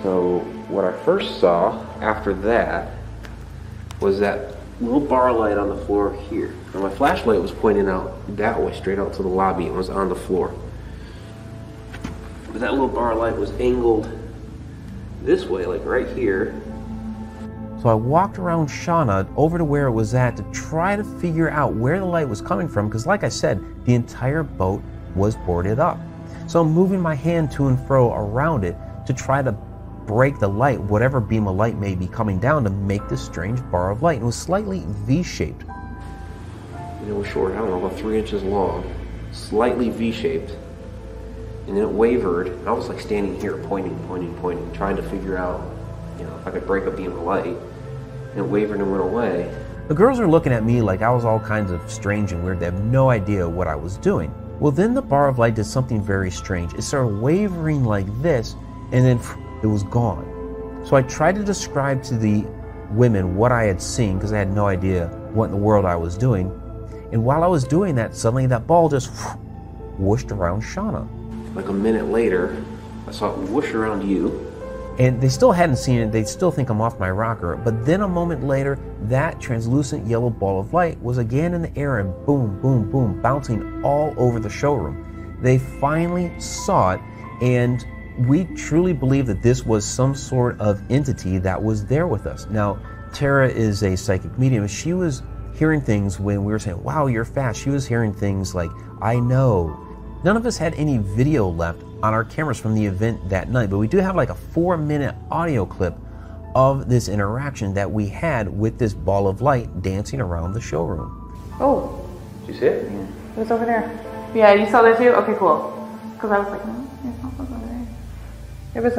So what I first saw after that was that little bar of light on the floor here. And my flashlight was pointing out that way, straight out to the lobby. It was on the floor. But that little bar of light was angled this way, like right here. So I walked around Shauna over to where it was at to try to figure out where the light was coming from, because like I said, the entire boat was boarded up. So I'm moving my hand to and fro around it to try to break the light, whatever beam of light may be coming down, to make this strange bar of light. It was slightly V-shaped. And it was short, I don't know, about 3 inches long, slightly V-shaped. And then it wavered, and I was like standing here pointing, trying to figure out, you know, if I could break a beam of light. And it wavered and went away. The girls were looking at me like I was all kinds of strange and weird. They have no idea what I was doing. Well, then the bar of light did something very strange. It started wavering like this, and then it was gone. So I tried to describe to the women what I had seen, because I had no idea what in the world I was doing. And while I was doing that, suddenly that ball just whooshed around Shauna. Like a minute later, I saw it whoosh around you. And they still hadn't seen it. They still think I'm off my rocker. But then a moment later, that translucent yellow ball of light was again in the air and boom, boom, boom, bouncing all over the showroom. They finally saw it, and we truly believe that this was some sort of entity that was there with us. Now, Tara is a psychic medium. She was hearing things when we were saying, wow, you're fast. She was hearing things like, I know. None of us had any video left on our cameras from the event that night, but we do have like a 4-minute audio clip of this interaction that we had with this ball of light dancing around the showroom. Oh. Did you see it? Yeah. It was over there. Yeah, you saw that too? Okay, cool. Because I was like, no, it's not over there. It was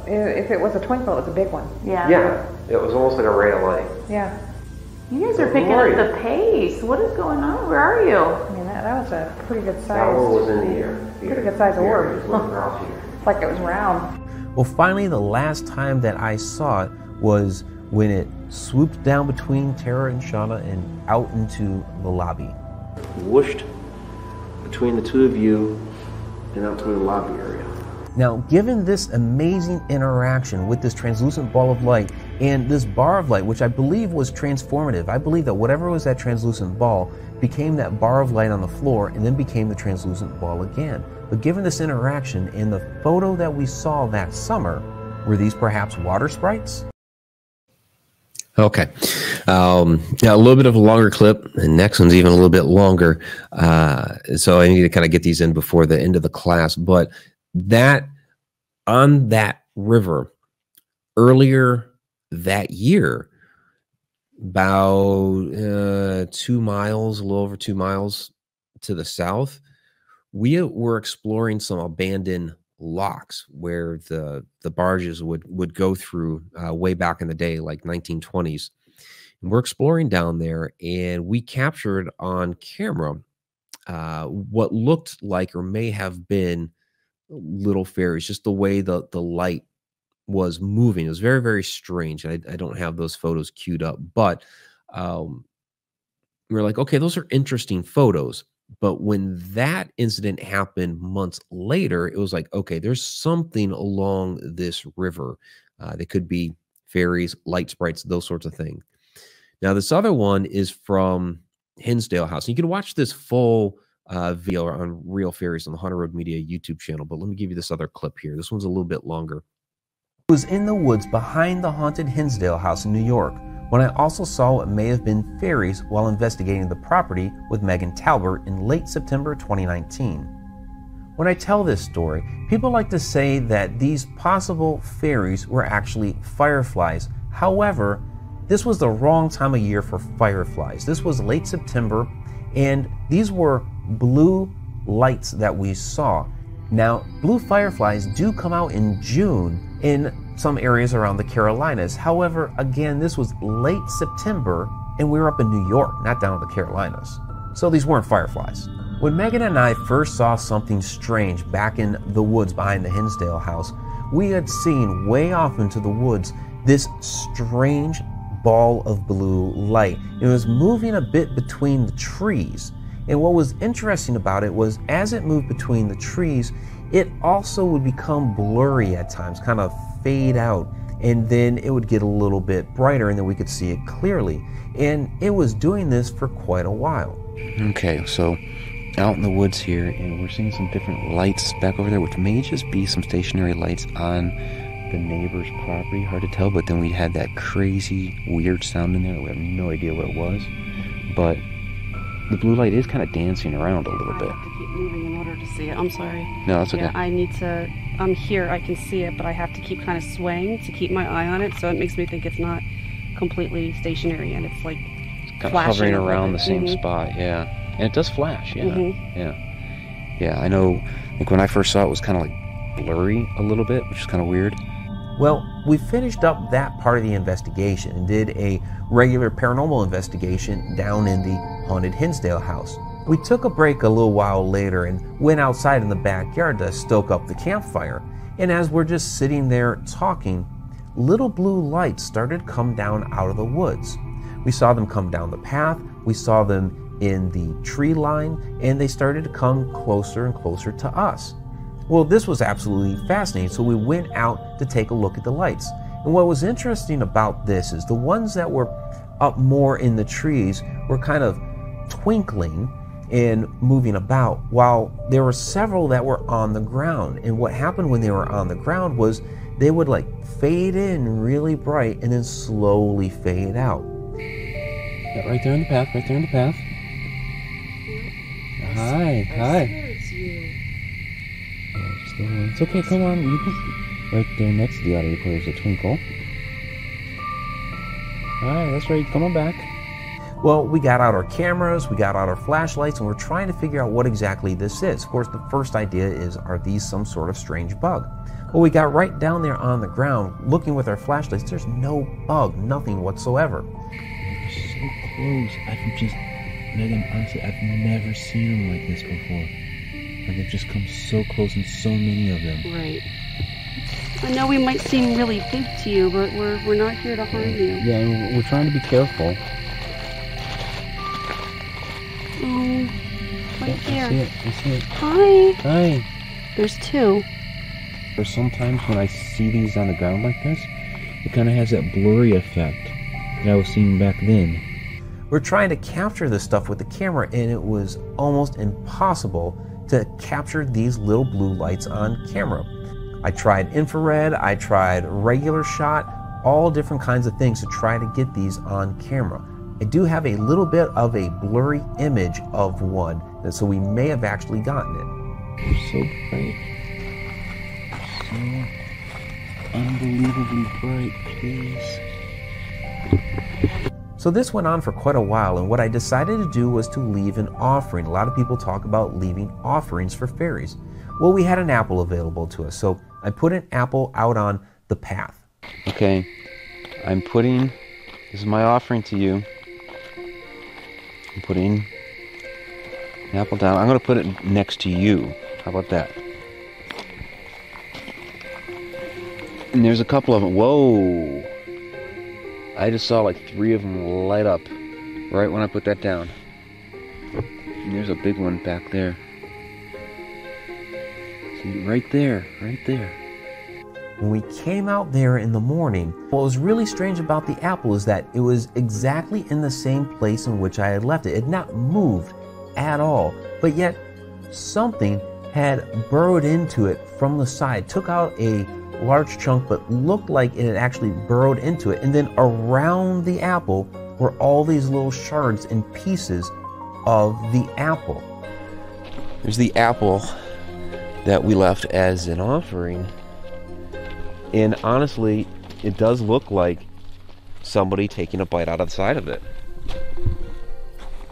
if it was a twinkle, it was a big one. Yeah. Yeah, it was almost like a ray of light. Yeah. You guys are picking up the pace. What is going on? Where are you? I mean, that was a pretty good size. That one was in the air. Pretty good size orb. It's like it was round. Well, finally, the last time that I saw it was when it swooped down between Tara and Shauna and out into the lobby. whooshed between the two of you and out to the lobby area. Now, given this amazing interaction with this translucent ball of light and this bar of light, which I believe was transformative, I believe that whatever was that translucent ball became that bar of light on the floor and then became the translucent ball again. But given this interaction in the photo that we saw that summer, were these perhaps water sprites? Okay. Now a little bit of a longer clip, and next one's even a little bit longer. So I need to kind of get these in before the end of the class. But that, on that river, earlier that year, about 2 miles, a little over 2 miles to the south, we were exploring some abandoned locks where the barges would go through way back in the day, like 1920s. And we're exploring down there, and we captured on camera what looked like or may have been little fairies, just the way the light was moving. It was very, very strange. I don't have those photos queued up, but we were like, okay, those are interesting photos. But when that incident happened months later, it was like, okay, there's something along this river. They could be fairies, light sprites, those sorts of things. Now, this other one is from Hinsdale House. And you can watch this full video on Real Fairies on the Haunted Road Media YouTube channel. But let me give you this other clip here. This one's a little bit longer. It was in the woods behind the haunted Hinsdale House in New York when I also saw what may have been fairies while investigating the property with Megan Talbert in late September 2019. When I tell this story, people like to say that these possible fairies were actually fireflies. However, this was the wrong time of year for fireflies. This was late September, and these were blue lights that we saw. Now, blue fireflies do come out in June in some areas around the Carolinas. However, again, this was late September, and we were up in New York, not down in the Carolinas. So these weren't fireflies. When Megan and I first saw something strange back in the woods behind the Hinsdale House, we had seen way off into the woods this strange ball of blue light. It was moving a bit between the trees. And what was interesting about it was as it moved between the trees, it also would become blurry at times, kind of fade out, and then it would get a little bit brighter and then we could see it clearly. And it was doing this for quite a while. Okay, so out in the woods here, and we're seeing some different lights back over there, which may just be some stationary lights on the neighbor's property. Hard to tell, but then we had that crazy, weird sound in there. We have no idea what it was, but the blue light is kind of dancing around a little bit. I have to keep moving in order to see it. I'm sorry. No, that's okay. Yeah, I need to, I'm here, I can see it, but I have to keep kind of swaying to keep my eye on it, so it makes me think it's not completely stationary, and it's like kind of hovering around the same spot, yeah. And it does flash, yeah. Yeah, I know, like when I first saw it, it was kind of like blurry a little bit, which is kind of weird. Well, we finished up that part of the investigation and did a regular paranormal investigation down in the haunted Hinsdale House. We took a break a little while later and went outside in the backyard to stoke up the campfire. And as we're just sitting there talking, little blue lights started to come down out of the woods. We saw them come down the path, we saw them in the tree line, and they started to come closer and closer to us. Well, this was absolutely fascinating, so we went out to take a look at the lights. And what was interesting about this is the ones that were up more in the trees were kind of twinkling and moving about, while there were several that were on the ground. And what happened when they were on the ground was they would like fade in really bright and then slowly fade out. Yeah, right there in the path, right there in the path. Hi. It's okay, come on. You can, right there next to the audio player is a twinkle. Alright, that's right. Come on back. Well, we got out our cameras, we got out our flashlights, and we're trying to figure out what exactly this is. Of course, the first idea is, are these some sort of strange bug? Well, we got right down there on the ground, looking with our flashlights. There's no bug, nothing whatsoever. They're so close. Megan, honestly, I've never seen them like this before. Like, they've just come so close, and so many of them. Right. I know we might seem really big to you, but we're not here to harm you. Yeah, and we're trying to be careful. Oh, right here. I see it. I see it. Hi. Hi. There's two. There's sometimes when I see these on the ground like this, it kind of has that blurry effect that I was seeing back then. We're trying to capture this stuff with the camera, and it was almost impossible to capture these little blue lights on camera. I tried infrared, I tried regular shot, all different kinds of things to try to get these on camera. I do have a little bit of a blurry image of one, so we may have actually gotten it. They're so bright. So unbelievably bright, please. So this went on for quite a while, and what I decided to do was to leave an offering. A lot of people talk about leaving offerings for fairies. Well, we had an apple available to us, so I put an apple out on the path. Okay, I'm putting, this is my offering to you. I'm putting an apple down. I'm going to put it next to you. How about that? And there's a couple of them. Whoa! I just saw like 3 of them light up right when I put that down. And there's a big one back there. See, right there, right there. When we came out there in the morning, what was really strange about the apple is that it was exactly in the same place in which I had left it. It had not moved at all, but yet something had burrowed into it from the side, took out a large chunk, but looked like it had actually burrowed into it. And then around the apple were all these little shards and pieces of the apple. There's the apple that we left as an offering. And honestly, it does look like somebody taking a bite out of the side of it.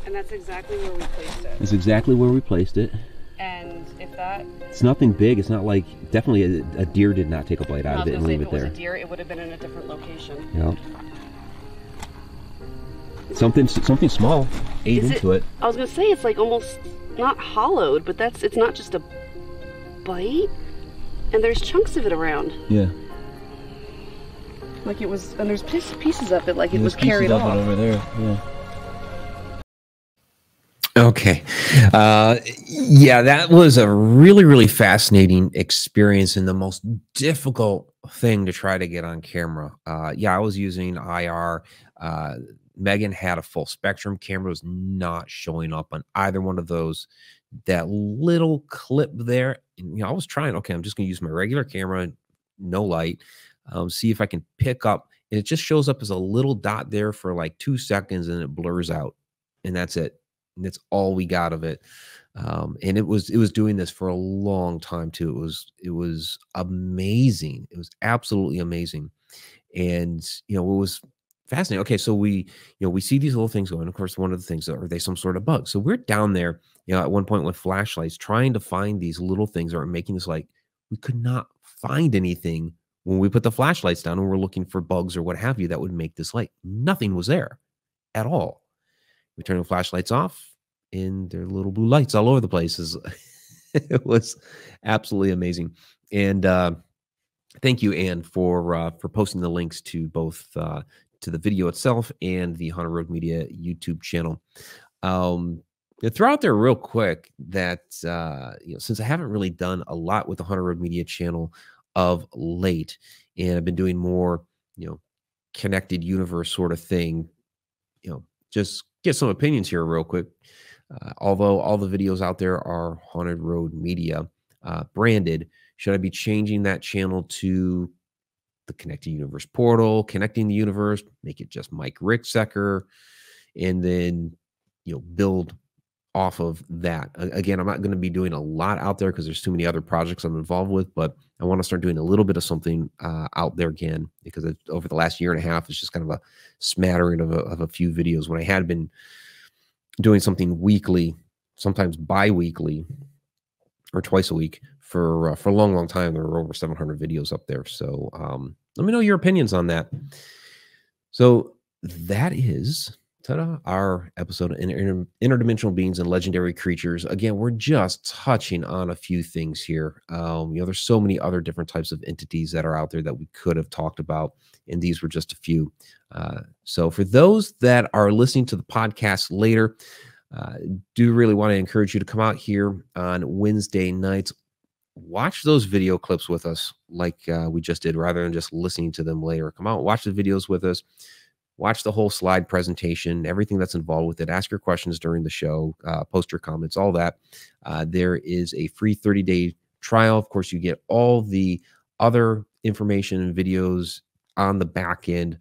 And that's exactly where we placed it. It's exactly where we placed it. And if that... It's nothing big. It's not like... Definitely a deer did not take a bite out of it and leave it there. If it was a deer, it would have been in a different location. Yeah. Something small ate into it. I was going to say, it's like almost not hollowed, but it's not just a bite. And there's chunks of it around. Yeah. Like it was, and there's pieces of it, like it was carried off. There's pieces of it over there, yeah. Okay. Yeah, that was a really, really fascinating experience and the most difficult thing to try to get on camera. Yeah, I was using IR. Megan had a full spectrum camera, was not showing up on either one of those. That little clip there, I was trying, okay, I'm just going to use my regular camera, no light, see if I can pick up, and it just shows up as a little dot there for like 2 seconds and it blurs out, and that's it. And that's all we got of it. And it was doing this for a long time too. It was amazing. It was absolutely amazing. And it was fascinating. Okay, so we see these little things going. Of course, one of the things, are they some sort of bug? So we're down there, at one point with flashlights trying to find these little things that are making this light. We could not find anything when we put the flashlights down and we're looking for bugs or what have you that would make this light. Nothing was there at all. We turned the flashlights off and there are little blue lights all over the place. It was absolutely amazing. And thank you, Anne, for posting the links to both to the video itself and the Haunted Road Media YouTube channel. Throw out there real quick that since I haven't really done a lot with the Haunted Road Media channel of late, and I've been doing more connected universe sort of thing, just get some opinions here real quick. Although all the videos out there are Haunted Road Media branded, should I be changing that channel to the Connected Universe portal, Connecting the Universe, make it just Mike Ricksecker, and then build off of that? Again, I'm not going to be doing a lot out there because there's too many other projects I'm involved with, but I want to start doing a little bit of something out there again, because over the last year and a half, it's just kind of a smattering of a few videos when I had been doing something weekly, sometimes bi-weekly or twice a week for a long, long time. There were over 700 videos up there. So let me know your opinions on that. So that is our episode of Interdimensional Beings and Legendary Creatures. Again, we're just touching on a few things here. There's so many other different types of entities that are out there that we could have talked about, and these were just a few. So for those that are listening to the podcast later, Do really want to encourage you to come out here on Wednesday nights. Watch those video clips with us like we just did, rather than just listening to them later. Come out, watch the videos with us. Watch the whole slide presentation, everything that's involved with it. Ask your questions during the show, post your comments, all that. There is a free 30-day trial. Of course, you get all the other information and videos on the back end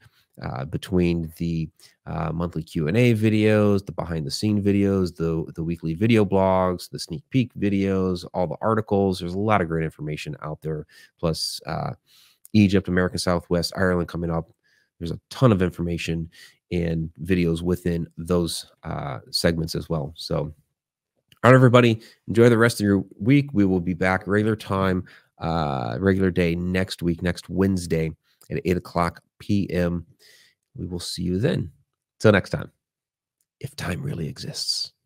between the monthly Q&A videos, the behind-the-scene videos, the weekly video blogs, the sneak peek videos, all the articles. There's a lot of great information out there. Plus, Egypt, American Southwest, Ireland coming up. There's a ton of information and videos within those segments as well. So, all right, everybody, enjoy the rest of your week. We will be back regular time, regular day next week, next Wednesday at 8 o'clock p.m. We will see you then. Till next time, if time really exists.